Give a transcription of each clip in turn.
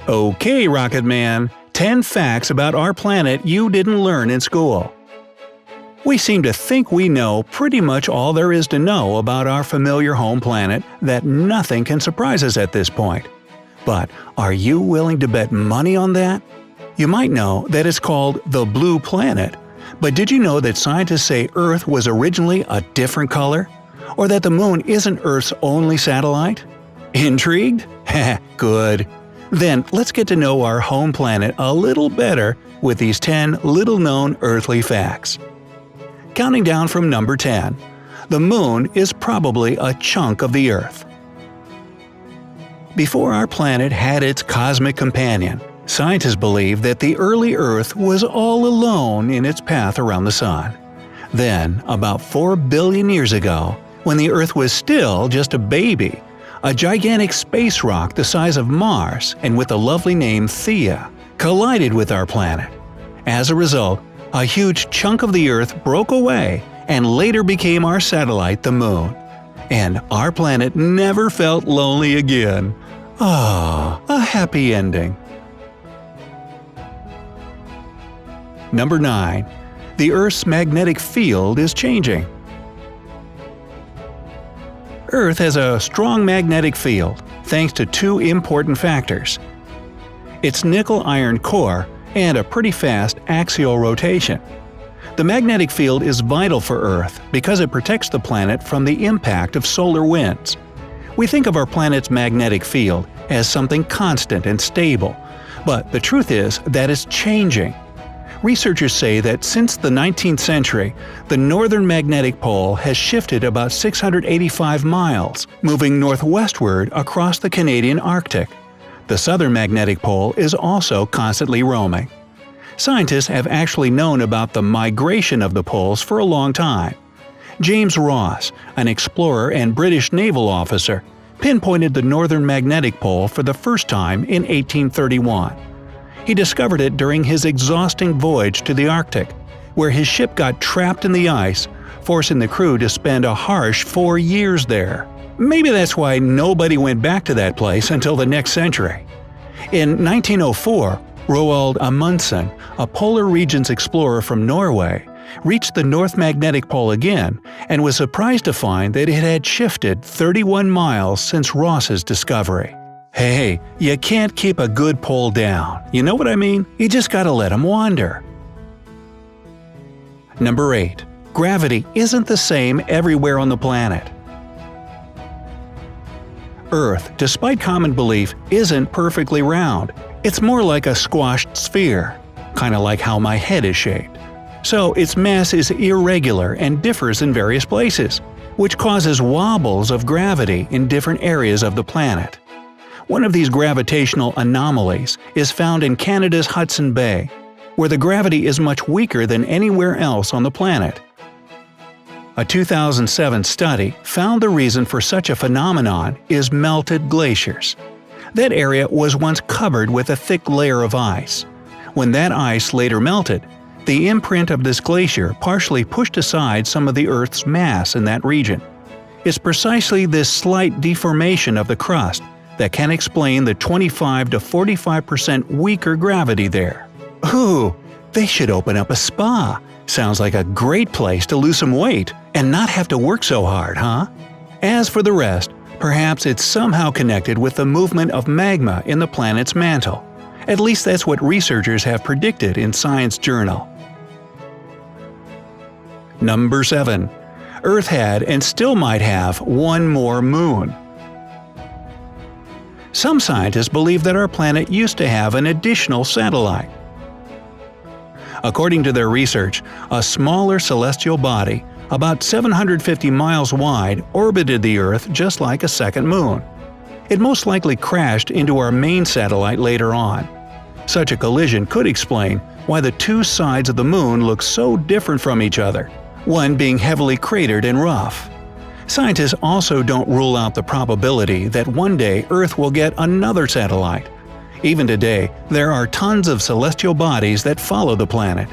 Okay, Rocket Man, 10 facts about our planet you didn't learn in school. We seem to think we know pretty much all there is to know about our familiar home planet, that nothing can surprise us at this point. But are you willing to bet money on that? You might know that it's called the Blue Planet, but did you know that scientists say Earth was originally a different color? Or that the Moon isn't Earth's only satellite? Intrigued? Heh, good. Then let's get to know our home planet a little better with these 10 little-known earthly facts. Counting down from number 10. The Moon is probably a chunk of the Earth. Before our planet had its cosmic companion, scientists believed that the early Earth was all alone in its path around the Sun. Then, about 4 billion years ago, when the Earth was still just a baby, a gigantic space rock the size of Mars and with the lovely name Theia collided with our planet. As a result, a huge chunk of the Earth broke away and later became our satellite, the Moon. And our planet never felt lonely again. Ah, a happy ending. Number 9. The Earth's magnetic field is changing. Earth has a strong magnetic field thanks to two important factors: its nickel-iron core and a pretty fast axial rotation. The magnetic field is vital for Earth because it protects the planet from the impact of solar winds. We think of our planet's magnetic field as something constant and stable, but the truth is that it's changing. Researchers say that since the 19th century, the northern magnetic pole has shifted about 685 miles, moving northwestward across the Canadian Arctic. The southern magnetic pole is also constantly roaming. Scientists have actually known about the migration of the poles for a long time. James Ross, an explorer and British naval officer, pinpointed the northern magnetic pole for the first time in 1831. He discovered it during his exhausting voyage to the Arctic, where his ship got trapped in the ice, forcing the crew to spend a harsh 4 years there. Maybe that's why nobody went back to that place until the next century. In 1904, Roald Amundsen, a polar regions explorer from Norway, reached the North Magnetic Pole again and was surprised to find that it had shifted 31 miles since Ross's discovery. Hey, you can't keep a good pole down, you know what I mean? You just gotta let them wander. Number 8. Gravity isn't the same everywhere on the planet. Earth, despite common belief, isn't perfectly round. It's more like a squashed sphere, kinda like how my head is shaped. So its mass is irregular and differs in various places, which causes wobbles of gravity in different areas of the planet. One of these gravitational anomalies is found in Canada's Hudson Bay, where the gravity is much weaker than anywhere else on the planet. A 2007 study found the reason for such a phenomenon is melted glaciers. That area was once covered with a thick layer of ice. When that ice later melted, the imprint of this glacier partially pushed aside some of the Earth's mass in that region. It's precisely this slight deformation of the crust that can explain the 25 to 45% weaker gravity there. Ooh, they should open up a spa. Sounds like a great place to lose some weight and not have to work so hard, huh? As for the rest, perhaps it's somehow connected with the movement of magma in the planet's mantle. At least that's what researchers have predicted in Science Journal. Number 7. Earth had and still might have one more moon. Some scientists believe that our planet used to have an additional satellite. According to their research, a smaller celestial body, about 750 miles wide, orbited the Earth just like a second moon. It most likely crashed into our main satellite later on. Such a collision could explain why the two sides of the moon look so different from each other, one being heavily cratered and rough. Scientists also don't rule out the probability that one day Earth will get another satellite. Even today, there are tons of celestial bodies that follow the planet.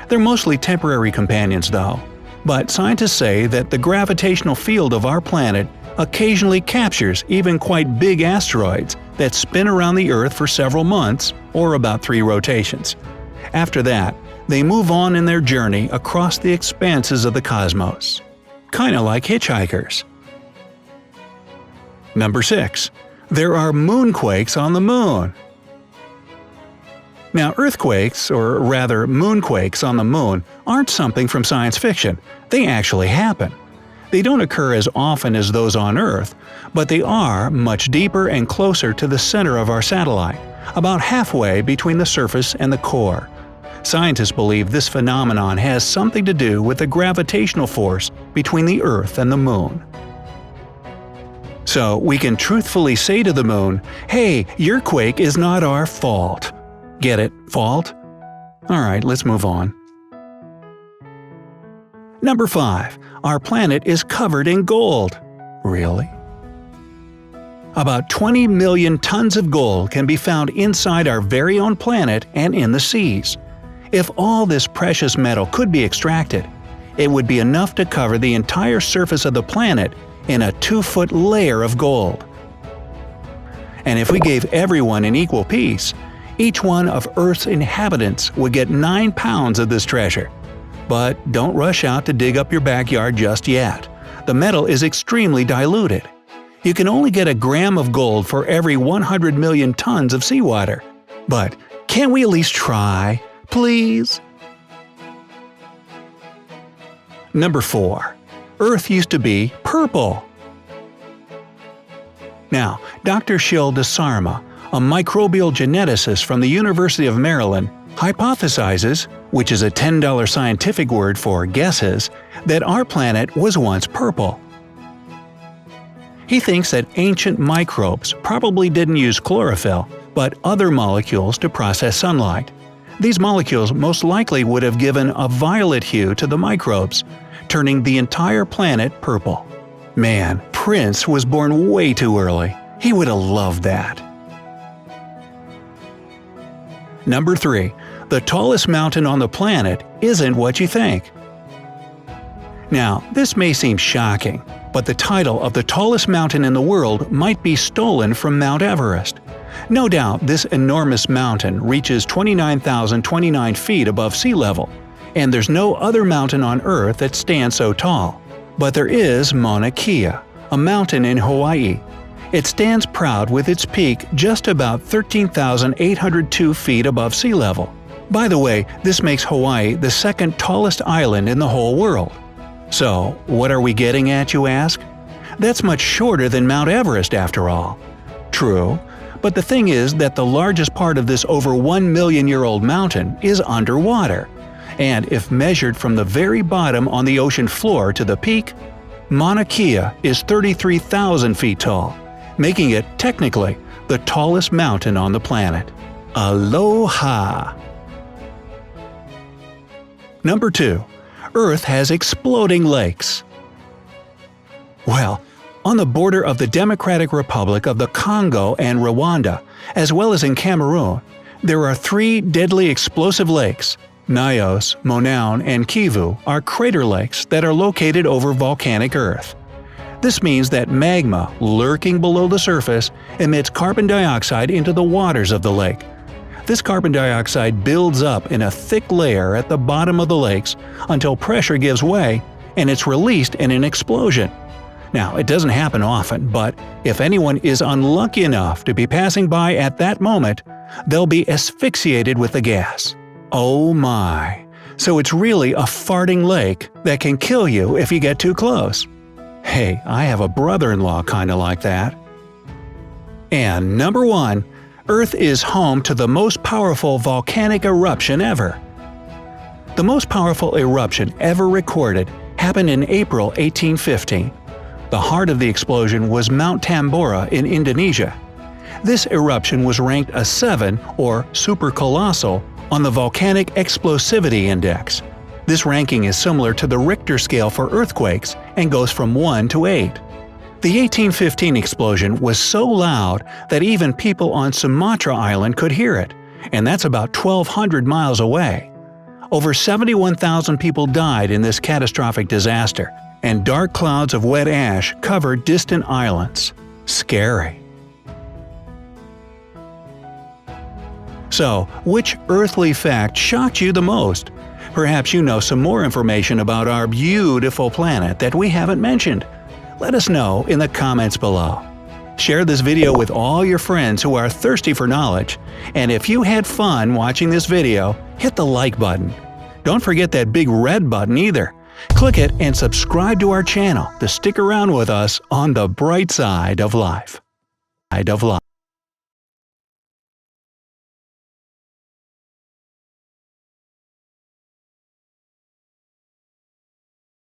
They're mostly temporary companions though. But scientists say that the gravitational field of our planet occasionally captures even quite big asteroids that spin around the Earth for several months, or about 3 rotations. After that, they move on in their journey across the expanses of the cosmos. Kinda like hitchhikers. Number 6. There are moonquakes on the moon. Now, earthquakes, or rather moonquakes on the moon, aren't something from science fiction. They actually happen. They don't occur as often as those on Earth, but they are much deeper and closer to the center of our satellite, about halfway between the surface and the core. Scientists believe this phenomenon has something to do with the gravitational force between the Earth and the Moon. So we can truthfully say to the Moon, "Hey, your quake is not our fault." Get it? Fault? Alright, let's move on. Number 5. Our planet is covered in gold. Really? About 20 million tons of gold can be found inside our very own planet and in the seas. If all this precious metal could be extracted, it would be enough to cover the entire surface of the planet in a 2-foot layer of gold. And if we gave everyone an equal piece, each one of Earth's inhabitants would get 9 pounds of this treasure. But don't rush out to dig up your backyard just yet. The metal is extremely diluted. You can only get a gram of gold for every 100 million tons of seawater. But can't we at least try? Please? Number 4. Earth used to be purple. Now, Dr. Shil Desarma, a microbial geneticist from the University of Maryland, hypothesizes, which is a $10 scientific word for guesses, that our planet was once purple. He thinks that ancient microbes probably didn't use chlorophyll, but other molecules to process sunlight. These molecules most likely would have given a violet hue to the microbes, turning the entire planet purple. Man, Prince was born way too early. He would have loved that. Number 3. The tallest mountain on the planet isn't what you think. Now, this may seem shocking, but the title of the tallest mountain in the world might be stolen from Mount Everest. No doubt this enormous mountain reaches 29,029 feet above sea level, and there's no other mountain on Earth that stands so tall. But there is Mauna Kea, a mountain in Hawaii. It stands proud with its peak just about 13,802 feet above sea level. By the way, this makes Hawaii the second tallest island in the whole world. So, what are we getting at, you ask? That's much shorter than Mount Everest after all. True, but the thing is that the largest part of this over 1-million-year-old mountain is underwater. And if measured from the very bottom on the ocean floor to the peak, Mauna Kea is 33,000 feet tall, making it technically the tallest mountain on the planet. Aloha! Number 2. Earth has exploding lakes. Well, on the border of the Democratic Republic of the Congo and Rwanda, as well as in Cameroon, there are 3 deadly explosive lakes. Nyos, Monoun, and Kivu are crater lakes that are located over volcanic Earth. This means that magma lurking below the surface emits carbon dioxide into the waters of the lake. This carbon dioxide builds up in a thick layer at the bottom of the lakes until pressure gives way and it's released in an explosion. Now, it doesn't happen often, but if anyone is unlucky enough to be passing by at that moment, they'll be asphyxiated with the gas. Oh my! So it's really a farting lake that can kill you if you get too close. Hey, I have a brother-in-law kinda like that. And number 1. Earth is home to the most powerful volcanic eruption ever. The most powerful eruption ever recorded happened in April 1815. The heart of the explosion was Mount Tambora in Indonesia. This eruption was ranked a 7, or supercolossal, on the Volcanic Explosivity Index. This ranking is similar to the Richter scale for earthquakes and goes from 1 to 8. The 1815 explosion was so loud that even people on Sumatra Island could hear it, and that's about 1,200 miles away. Over 71,000 people died in this catastrophic disaster, and dark clouds of wet ash covered distant islands. Scary. So, which earthly fact shocked you the most? Perhaps you know some more information about our beautiful planet that we haven't mentioned. Let us know in the comments below. Share this video with all your friends who are thirsty for knowledge, and if you had fun watching this video, hit the like button. Don't forget that big red button either. Click it and subscribe to our channel to stick around with us on the bright side of life.